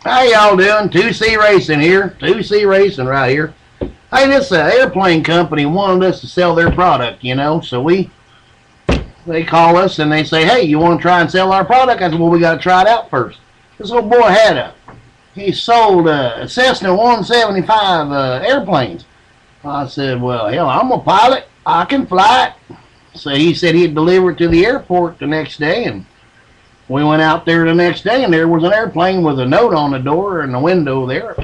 How y'all doing? 2C Racing here. 2C Racing right here. Hey, this airplane company wanted us to sell their product, you know, so they call us and they say, hey, you want to try and sell our product? I said, well, we got to try it out first. This little boy he sold Cessna 175 airplanes. I said, well, hell, I'm a pilot. I can fly it. So he said he'd deliver it to the airport the next day, and we went out there the next day, and there was an airplane with a note on the door and the window there.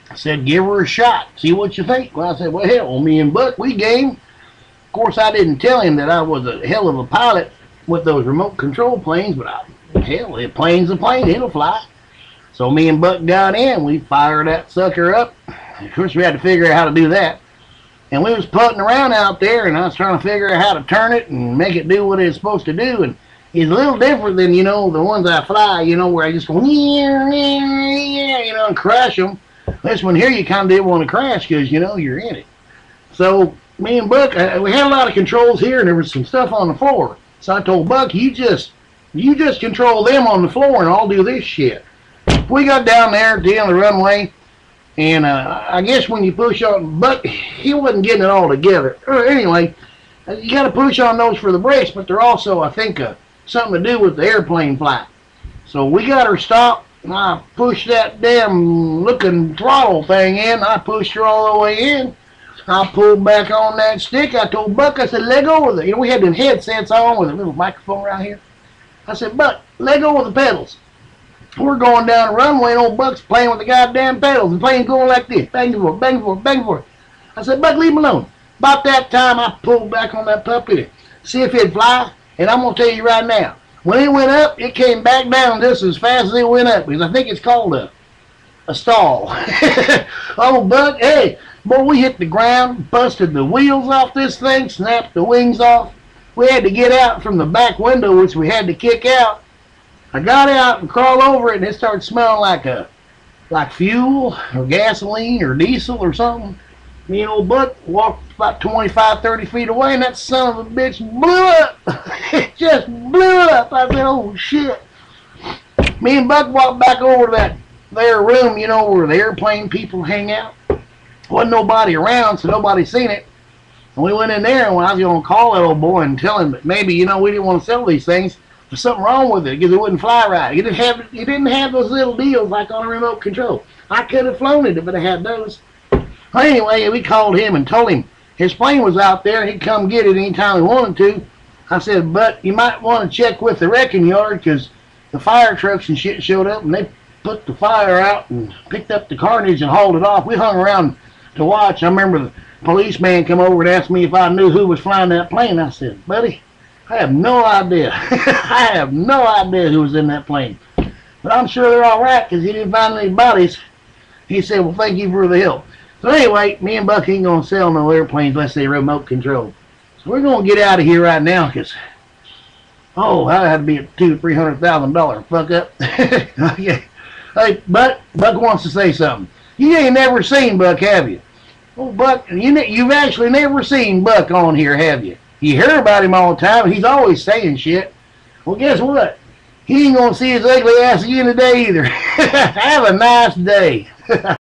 I said, give her a shot. See what you think. Well, I said, well, hell, me and Buck, we game. Of course, I didn't tell him that I was a hell of a pilot with those remote control planes, but hell, a plane's a plane. It'll fly. So me and Buck got in. We fired that sucker up. Of course, we had to figure out how to do that. And we was putting around out there, and I was trying to figure out how to turn it and make it do what it's supposed to do. And it's a little different than, you know, the ones I fly, you know, where I just go, you know, and crash them. This one here, you kind of didn't want to crash because, you know, you're in it. So me and Buck, we had a lot of controls here, and there was some stuff on the floor. So I told Buck, you just control them on the floor, and I'll do this shit. We got down there at the end of the runway, and I guess when you push on, Buck, he wasn't getting it all together. Anyway, you got to push on those for the brakes, but they're also, I think, something to do with the airplane flight. So we got her stopped, and I pushed that damn looking throttle thing in. I pushed her all the way in. I pulled back on that stick. I told Buck, I said, let go with it. You know, we had them headsets on with a little microphone right here. I said, Buck, let go with the pedals. We're going down the runway, and old Buck's playing with the goddamn pedals. The plane's going like this, bang and forth, bang and forth, bang and forth. I said, Buck, leave him alone. About that time, I pulled back on that puppy to see if it'd fly. And I'm going to tell you right now, when it went up, it came back down just as fast as it went up. Because I think it's called a stall. Oh, Buck, hey, boy, we hit the ground, busted the wheels off this thing, snapped the wings off. We had to get out from the back window, which we had to kick out. I got out and crawled over it, and it started smelling like fuel or gasoline or diesel or something. Me and old Buck walked about 25, 30 feet away, and that son of a bitch blew up. It just blew up. I said, oh, shit. Me and Buck walked back over to their room, you know, where the airplane people hang out. Wasn't nobody around, so nobody seen it. And we went in there, and I was going to call that old boy and tell him that maybe, you know, we didn't want to sell these things. There's something wrong with it because it wouldn't fly right. It didn't have those little deals like on a remote control. I could have flown it if it had those. Anyway, we called him and told him his plane was out there and he'd come get it anytime he wanted to. I said, but you might want to check with the wrecking yard because the fire trucks and shit showed up and they put the fire out and picked up the carnage and hauled it off. We hung around to watch. I remember the policeman come over and asked me if I knew who was flying that plane. I said, buddy, I have no idea. I have no idea who was in that plane. But I'm sure they're all right because he didn't find any bodies. He said, well, thank you for the help. So anyway, me and Buck ain't going to sell no airplanes unless they're remote control. So we're going to get out of here right now because, oh, that had to be a $200,000 to $300,000 fuck up. Okay. Hey, Buck wants to say something. You ain't never seen Buck, have you? Oh, Buck, you've actually never seen Buck on here, have you? You hear about him all the time, and he's always saying shit. Well, guess what? He ain't going to see his ugly ass again today either. Have a nice day.